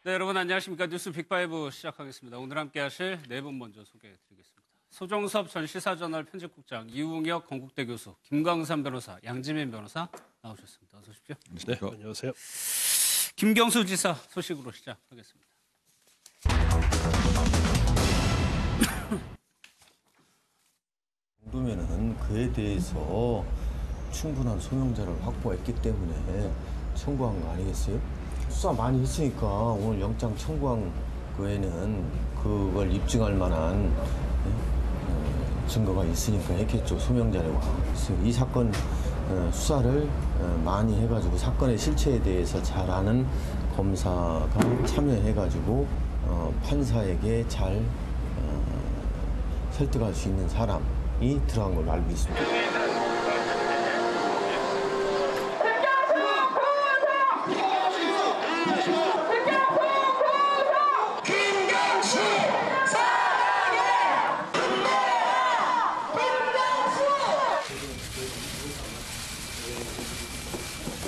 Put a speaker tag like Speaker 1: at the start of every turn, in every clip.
Speaker 1: 네, 여러분 안녕하십니까. 뉴스 빅5 시작하겠습니다. 오늘 함께 하실 네 분 먼저 소개해드리겠습니다. 소종섭 전 시사저널 편집국장, 이웅혁 건국대 교수, 김광삼 변호사, 양지민 변호사 나오셨습니다. 어서 오십시오.
Speaker 2: 네, 안녕하세요.
Speaker 1: 김경수 지사 소식으로 시작하겠습니다.
Speaker 3: 정도면은 그에 대해서 충분한 소명자를 확보했기 때문에 청구한 거 아니겠어요? 수사 많이 했으니까 오늘 영장 청구한 거에는 그걸 입증할 만한 증거가 있으니까 했겠죠. 소명자라고. 그래서 이 사건 수사를 많이 해가지고 사건의 실체에 대해서 잘 아는 검사가 참여해가지고 판사에게 잘 설득할 수 있는 사람이 들어간 걸로 알고 있습니다.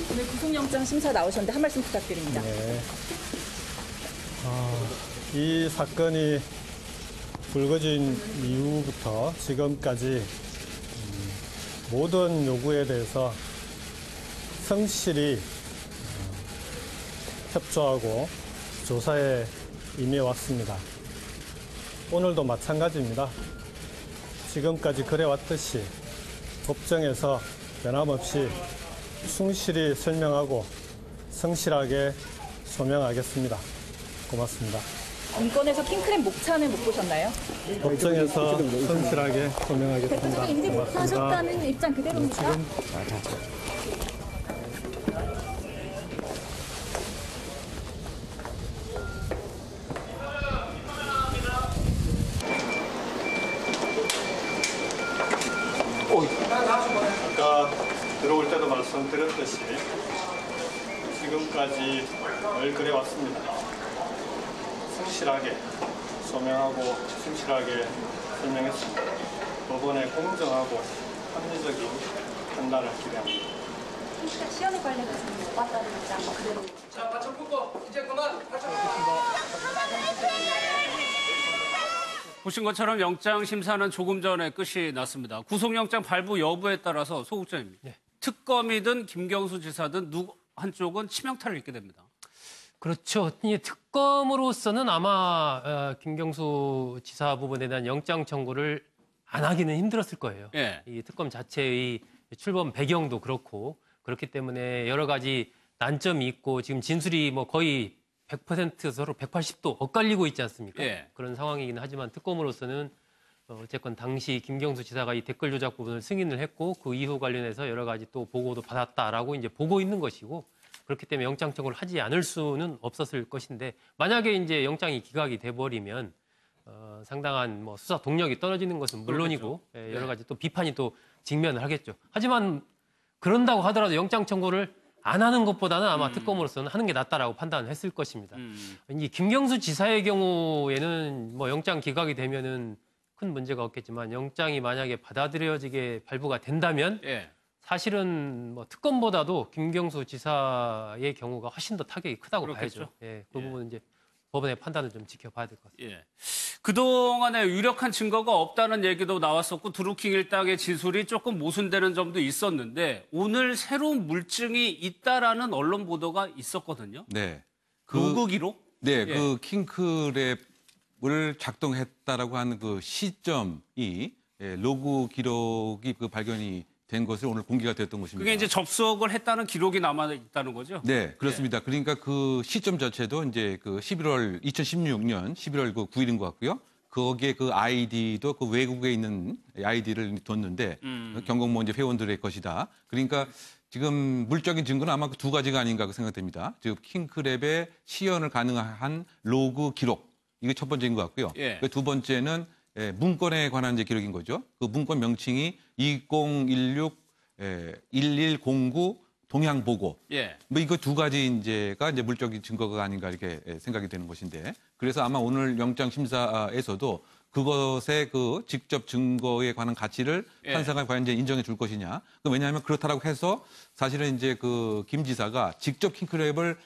Speaker 4: 오늘 구속영장 심사 나오셨는데 한 말씀 부탁드립니다.
Speaker 2: 네. 이 사건이 불거진 이후부터 지금까지 모든 요구에 대해서 성실히 협조하고 조사에 임해왔습니다. 오늘도 마찬가지입니다. 지금까지 그래왔듯이 법정에서 변함없이 충실히 설명하고 성실하게 소명하겠습니다. 고맙습니다.
Speaker 4: 인권에서 킹크랩 목차는 못 보셨나요?
Speaker 2: 법정에서 성실하게 소명하겠습니다.
Speaker 4: 대표적인 인지 못하셨다는 입장 그대로입니까?
Speaker 2: 아까 들어올 때도 말씀드렸듯이 지금까지 늘 그래왔습니다. 성실하게 소명하고 성실하게 설명했습니다. 법원의 공정하고 합리적인 판단을 기대합니다.
Speaker 4: 시연의 관련해서 못 봤다는 입장 그대로.
Speaker 1: 자, 받쳐 풀고 이제 그만. 보신 것처럼 영장 심사는 조금 전에 끝이 났습니다. 구속영장 발부 여부에 따라서 소국장입니다.
Speaker 5: 네.
Speaker 1: 특검이든 김경수 지사든 누구 한쪽은 치명타를 입게 됩니다.
Speaker 5: 그렇죠. 이 특검으로서는 아마 김경수 지사 부분에 대한 영장 청구를 안 하기는 힘들었을 거예요.
Speaker 1: 예.
Speaker 5: 이 특검 자체의 출범 배경도 그렇고 그렇기 때문에 여러 가지 난점이 있고 지금 진술이 뭐 거의 100% 서로 180도 엇갈리고 있지 않습니까?
Speaker 1: 예.
Speaker 5: 그런 상황이긴 하지만 특검으로서는 어쨌건 당시 김경수 지사가 이 댓글 조작 부분을 승인을 했고 그 이후 관련해서 여러 가지 또 보고도 받았다라고 이제 보고 있는 것이고 그렇기 때문에 영장 청구를 하지 않을 수는 없었을 것인데 만약에 이제 영장이 기각이 돼버리면 상당한 뭐 수사 동력이 떨어지는 것은 물론이고
Speaker 1: 그렇겠죠.
Speaker 5: 여러 가지 또 비판이 또 직면을 하겠죠. 하지만 그런다고 하더라도 영장 청구를 안 하는 것보다는 아마 특검으로서는 하는 게 낫다라고 판단을 했을 것입니다. 이 김경수 지사의 경우에는 뭐 영장 기각이 되면은 큰 문제가 없겠지만 영장이 만약에 받아들여지게 발부가 된다면
Speaker 1: 예.
Speaker 5: 사실은 뭐 특검보다도 김경수 지사의 경우가 훨씬 더 타격이 크다고
Speaker 1: 그렇겠죠.
Speaker 5: 봐야죠. 예, 그 부분은 이제 법원의 판단을 좀 지켜봐야 될 것 같습니다.
Speaker 1: 예. 그동안에 유력한 증거가 없다는 얘기도 나왔었고 드루킹 일당의 진술이 조금 모순되는 점도 있었는데 오늘 새로운 물증이 있다라는 언론 보도가 있었거든요.
Speaker 6: 네.
Speaker 1: 로그 기록?
Speaker 6: 네,
Speaker 1: 예.
Speaker 6: 그 킹크랩을 작동했다라고 하는 그 시점이 로그 기록이 그 발견이 된 것을 오늘 공개가 됐던 것입니다.
Speaker 1: 그게 이제 접속을 했다는 기록이 남아 있다는 거죠?
Speaker 6: 네, 그렇습니다. 그러니까 그 시점 자체도 이제 그 2016년 11월 그 9일인 것 같고요. 거기에 그 아이디도 그 외국에 있는 아이디를 뒀는데 경공모 이제 회원들의 것이다. 그러니까 지금 물적인 증거는 아마 그 두 가지가 아닌가 생각됩니다. 즉 킹크랩의 시연을 가능한 로그 기록. 이게 첫 번째인 것 같고요.
Speaker 1: 예.
Speaker 6: 두 번째는 문건에 관한 이제 기록인 거죠. 그 문건 명칭이 2016-1109 동향보고.
Speaker 1: 예.
Speaker 6: 뭐 이거 두 가지 이제가 이제 물적인 증거가 아닌가 이렇게 생각이 되는 것인데. 그래서 아마 오늘 영장 심사에서도 그것의 그 직접 증거에 관한 가치를
Speaker 1: 예.
Speaker 6: 판사가 과연 이제 인정해 줄 것이냐. 왜냐하면 그렇다라고 해서 사실은 이제 그 김 지사가 직접 킹크랩을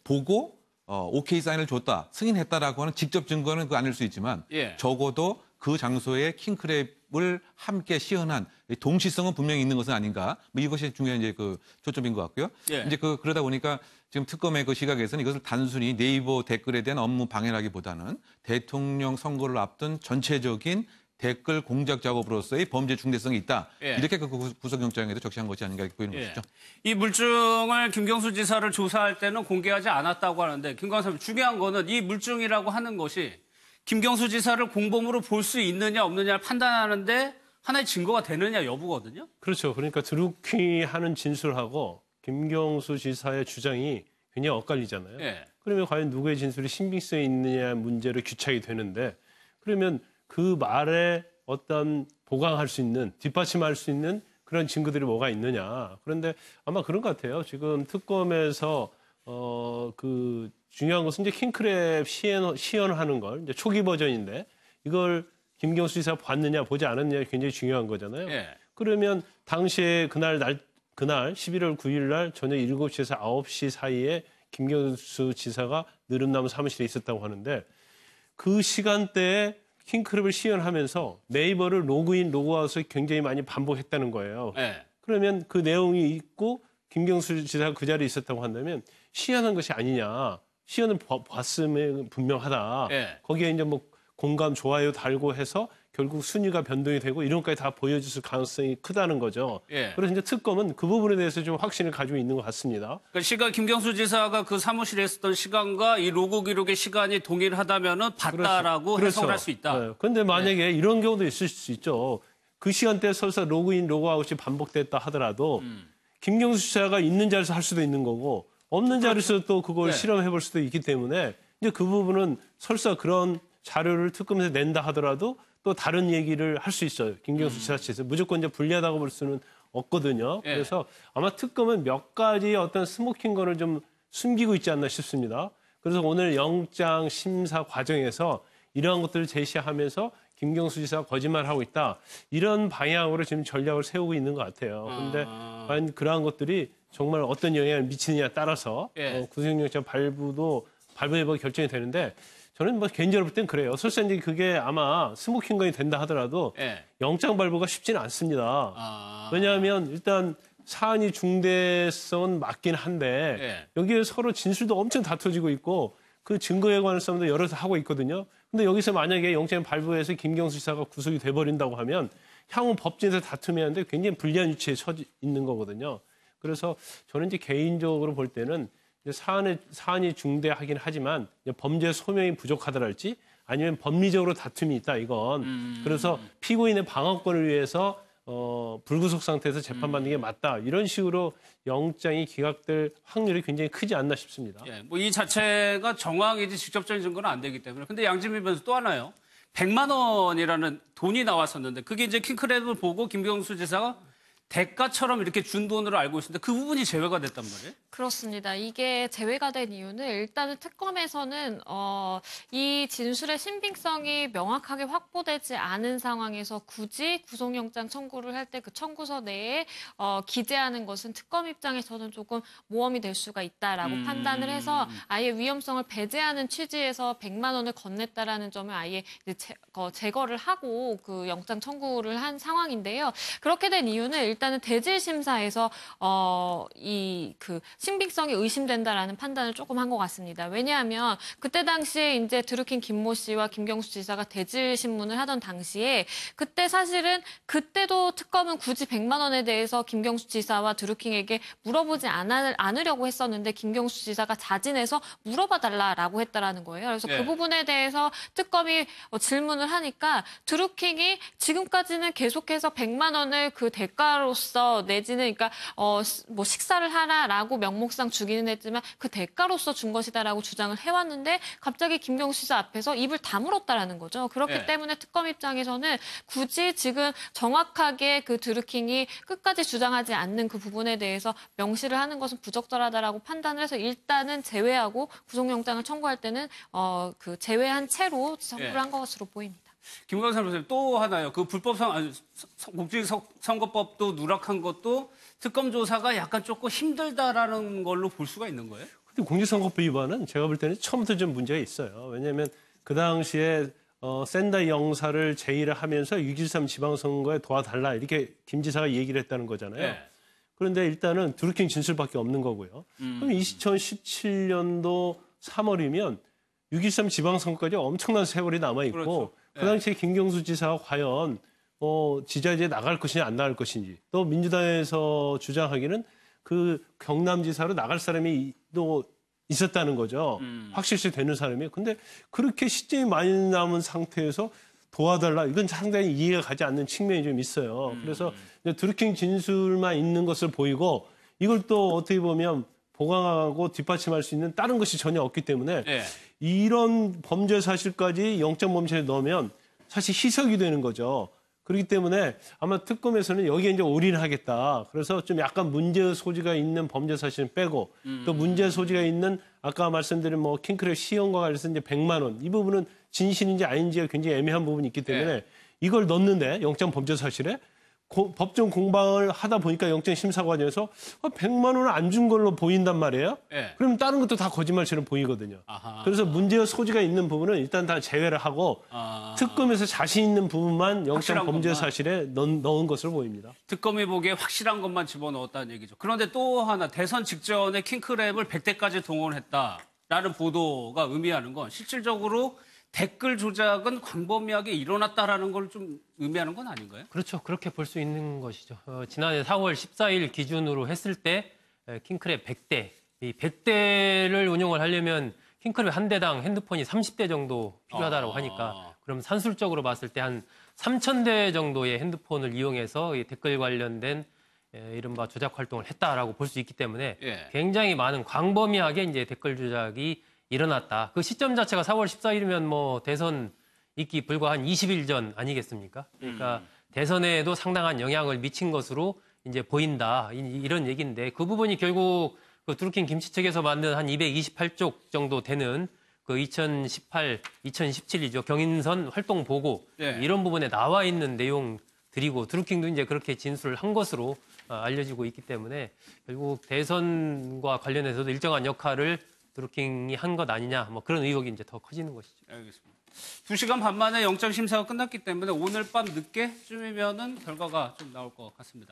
Speaker 6: 보고 오케이 사인을 줬다, 승인했다라고 하는 직접 증거는 그 아닐 수 있지만
Speaker 1: 예.
Speaker 6: 적어도 그 장소에 킹크랩을 함께 시연한 동시성은 분명히 있는 것은 아닌가. 뭐 이것이 중요한 이제 그 초점인 것 같고요.
Speaker 1: 예.
Speaker 6: 이제 그러다 보니까 지금 특검의 그 시각에서는 이것을 단순히 네이버 댓글에 대한 업무 방해라기보다는 대통령 선거를 앞둔 전체적인 댓글 공작 작업으로서의 범죄 중대성이 있다.
Speaker 1: 예.
Speaker 6: 이렇게 그 구속영장에도 적시한 것이 아닌가 이렇게 보이는
Speaker 1: 예.
Speaker 6: 것이죠.
Speaker 1: 이 물증을 김경수 지사를 조사할 때는 공개하지 않았다고 하는데 김광삼 중요한 거는 이 물증이라고 하는 것이 김경수 지사를 공범으로 볼 수 있느냐 없느냐를 판단하는데 하나의 증거가 되느냐 여부거든요.
Speaker 7: 그렇죠. 그러니까 드루킹하는 진술하고 김경수 지사의 주장이 굉장히 엇갈리잖아요.
Speaker 1: 예.
Speaker 7: 그러면 과연 누구의 진술이 신빙성이 있느냐 문제로 규착이 되는데 그러면 그 말에 어떤 보강할 수 있는 뒷받침할 수 있는 그런 증거들이 뭐가 있느냐. 그런데 아마 그런 것 같아요. 지금 특검에서 그 중요한 것은 이제 킹크랩 시연하는 걸 이제 초기 버전인데 이걸 김경수 지사가 봤느냐 보지 않았느냐 굉장히 중요한 거잖아요.
Speaker 1: 예.
Speaker 7: 그러면 당시에 그날 11월 9일 날 저녁 7시에서 9시 사이에 김경수 지사가 느릅나무 사무실에 있었다고 하는데 그 시간대에 킹크랩을 시연하면서 네이버를 로그인, 로그아웃을 굉장히 많이 반복했다는 거예요.
Speaker 1: 예.
Speaker 7: 그러면 그 내용이 있고 김경수 지사가 그 자리에 있었다고 한다면 시연한 것이 아니냐. 시연을 봤으면 분명하다.
Speaker 1: 예.
Speaker 7: 거기에 이제 뭐 공감, 좋아요 달고 해서 결국 순위가 변동이 되고 이런 것까지 다 보여줄 가능성이 크다는 거죠.
Speaker 1: 예.
Speaker 7: 그래서 이제 특검은 그 부분에 대해서 좀 확신을 가지고 있는 것 같습니다.
Speaker 1: 그러니까 시간 김경수 지사가 그 사무실에 있었던 시간과 이 로그 기록의 시간이 동일하다면은 봤다라고
Speaker 7: 그렇죠.
Speaker 1: 해석을 할 수 있다.
Speaker 7: 그런데 만약에 이런 경우도 있을 수 있죠. 그 시간대에 설사 로그인, 로그아웃이 반복됐다 하더라도 김경수 지사가 있는 자리에서 할 수도 있는 거고 없는 자리에서 또 그걸
Speaker 1: 네.
Speaker 7: 실험해 볼 수도 있기 때문에 이제 그 부분은 설사 그런 자료를 특검에서 낸다 하더라도 또 다른 얘기를 할 수 있어요. 김경수 지사 측에서 무조건 이제 불리하다고 볼 수는 없거든요.
Speaker 1: 예.
Speaker 7: 그래서 아마 특검은 몇 가지 어떤 스모킹건을 좀 숨기고 있지 않나 싶습니다. 그래서 오늘 영장 심사 과정에서 이러한 것들을 제시하면서 김경수 지사가 거짓말하고 있다. 이런 방향으로 지금 전략을 세우고 있는 것 같아요. 그런데 과연 그러한 것들이 정말 어떤 영향을 미치느냐에 따라서
Speaker 1: 예.
Speaker 7: 구속영장 발부해보고 결정이 되는데 저는 뭐 개인적으로 볼 땐 그래요. 설사 이제 그게 아마 스모킹건이 된다 하더라도
Speaker 1: 예.
Speaker 7: 영장 발부가 쉽지는 않습니다.
Speaker 1: 아.
Speaker 7: 왜냐하면 일단 사안이 중대성은 맞긴 한데
Speaker 1: 예.
Speaker 7: 여기에 서로 진술도 엄청 다퉈지고 있고 그 증거에 관한 싸움도 여럿 하고 있거든요. 근데 여기서 만약에 영장 발부해서 김경수 지사가 구속이 돼버린다고 하면 향후 법정에서 다툼이 하는데 굉장히 불리한 위치에 처져 있는 거거든요. 그래서 저는 이제 개인적으로 볼 때는 이제 사안이 중대하긴 하지만 이제 범죄 소명이 부족하더랄지 아니면 법리적으로 다툼이 있다 이건. 그래서 피고인의 방어권을 위해서 불구속 상태에서 재판받는 게 맞다. 이런 식으로 영장이 기각될 확률이 굉장히 크지 않나 싶습니다.
Speaker 1: 예, 뭐 이 자체가 정황이지 직접적인 증거는 안 되기 때문에. 근데 양진미 변호사 또 하나요. 100만 원이라는 돈이 나왔었는데 그게 이제 킹크랩을 보고 김경수 지사가 대가처럼 이렇게 준 돈으로 알고 있는데 그 부분이 제외가 됐단 말이에요.
Speaker 8: 그렇습니다. 이게 제외가 된 이유는 일단은 특검에서는 이 진술의 신빙성이 명확하게 확보되지 않은 상황에서 굳이 구속영장 청구를 할 때 그 청구서 내에 기재하는 것은 특검 입장에서는 조금 모험이 될 수가 있다라고 판단을 해서 아예 위험성을 배제하는 취지에서 100만 원을 건넸다라는 점을 아예 이제 제거를 하고 그 영장 청구를 한 상황인데요. 그렇게 된 이유는 일단은 대질 심사에서 이 그 신빙성이 의심된다라는 판단을 조금 한 것 같습니다. 왜냐하면 그때 당시에 이제 드루킹 김모 씨와 김경수 지사가 대질 신문을 하던 당시에 그때 사실은 그때도 특검은 굳이 100만 원에 대해서 김경수 지사와 드루킹에게 물어보지 않으려고 했었는데 김경수 지사가 자진해서 물어봐 달라라고 했다라는 거예요. 그래서
Speaker 1: 네.
Speaker 8: 그 부분에 대해서 특검이 질문을 하니까 드루킹이 지금까지는 계속해서 100만 원을 그 대가로서 내지는 그러니까 뭐 식사를 하라라고 명목상 주기는 했지만 그 대가로서 준 것이다라고 주장을 해왔는데 갑자기 김경수 지사 앞에서 입을 다물었다라는 거죠. 그렇기
Speaker 1: 네.
Speaker 8: 때문에 특검 입장에서는 굳이 지금 정확하게 그 드루킹이 끝까지 주장하지 않는 그 부분에 대해서 명시를 하는 것은 부적절하다라고 판단을 해서 일단은 제외하고 구속영장을 청구할 때는 그 제외한 채로 청구를
Speaker 1: 네.
Speaker 8: 한 것으로 보입니다.
Speaker 1: 김광삼 선생님 또 하나요. 그 공직선거법도 누락한 것도 특검 조사가 약간 조금 힘들다라는 걸로 볼 수가 있는 거예요?
Speaker 7: 근데 공직선거법 위반은 제가 볼 때는 처음부터 좀 문제가 있어요. 왜냐하면 그 당시에 샌다이 영사를 제의를 하면서 6.13 지방선거에 도와달라 이렇게 김 지사가 얘기를 했다는 거잖아요.
Speaker 1: 네.
Speaker 7: 그런데 일단은 드루킹 진술밖에 없는 거고요. 그럼 2017년도 3월이면 6.13 지방선거까지 엄청난 세월이 남아있고
Speaker 1: 그렇죠.
Speaker 7: 그 당시에 김경수 지사가 과연 지자체에 나갈 것이냐 안 나갈 것인지 또 민주당에서 주장하기는 그 경남지사로 나갈 사람이 또 있었다는 거죠. 확실시 되는 사람이. 근데 그렇게 시점이 많이 남은 상태에서 도와달라. 이건 상당히 이해가 가지 않는 측면이 좀 있어요. 그래서 드루킹 진술만 있는 것을 보이고 이걸 또 어떻게 보면 보강하고 뒷받침할 수 있는 다른 것이 전혀 없기 때문에
Speaker 1: 예.
Speaker 7: 이런 범죄 사실까지 영장 범죄에 넣으면 사실 희석이 되는 거죠. 그렇기 때문에 아마 특검에서는 여기에 이제 올인하겠다. 그래서 좀 약간 문제 소지가 있는 범죄 사실은 빼고 또 문제 소지가 있는 아까 말씀드린 뭐 킹크랩 시형과 관련해서 이제 100만 원 이 부분은 진실인지 아닌지가 굉장히 애매한 부분이 있기 때문에 이걸 넣는데 영장 범죄 사실에 법정 공방을 하다 보니까 영장 심사 과정에서 100만 원을 안 준 걸로 보인단 말이에요.
Speaker 1: 예.
Speaker 7: 그럼 다른 것도 다 거짓말처럼 보이거든요.
Speaker 1: 아하.
Speaker 7: 그래서 문제와 소지가 있는 부분은 일단 다 제외를 하고 특검에서 자신 있는 부분만 영장
Speaker 1: 확실한
Speaker 7: 범죄
Speaker 1: 것만.
Speaker 7: 사실에 넣은 것으로 보입니다.
Speaker 1: 특검이 보기에 확실한 것만 집어넣었다는 얘기죠. 그런데 또 하나 대선 직전에 킹크랩을 100대까지 동원했다라는 보도가 의미하는 건 실질적으로 댓글 조작은 광범위하게 일어났다라는 걸 좀 의미하는 건 아닌가요?
Speaker 5: 그렇죠. 그렇게 볼 수 있는 것이죠. 지난해 4월 14일 기준으로 했을 때 킹크랩 100대, 이 100대를 운영을 하려면 킹크랩 한 대당 핸드폰이 30대 정도 필요하다고 하니까 그럼 산술적으로 봤을 때 한 3,000대 정도의 핸드폰을 이용해서 이 댓글 관련된 이른바 조작 활동을 했다라고 볼 수 있기 때문에
Speaker 1: 예.
Speaker 5: 굉장히 많은 광범위하게 이제 댓글 조작이 일어났다. 그 시점 자체가 4월 14일이면 뭐 대선 있기 불과 한 20일 전 아니겠습니까? 그러니까 대선에도 상당한 영향을 미친 것으로 이제 보인다. 이런 얘기인데 그 부분이 결국 그 드루킹 김치 측에서 만든 한 228쪽 정도 되는 그 2018, 2017이죠. 경인선 활동 보고
Speaker 1: 네.
Speaker 5: 이런 부분에 나와 있는 내용들이고 드루킹도 이제 그렇게 진술을 한 것으로 알려지고 있기 때문에 결국 대선과 관련해서도 일정한 역할을 드루킹이 한 것 아니냐, 뭐 그런 의혹이 이제 더 커지는 것이죠.
Speaker 1: 알겠습니다. 2시간 반 만에 영장 심사가 끝났기 때문에 오늘 밤 늦게쯤이면은 결과가 좀 나올 것 같습니다.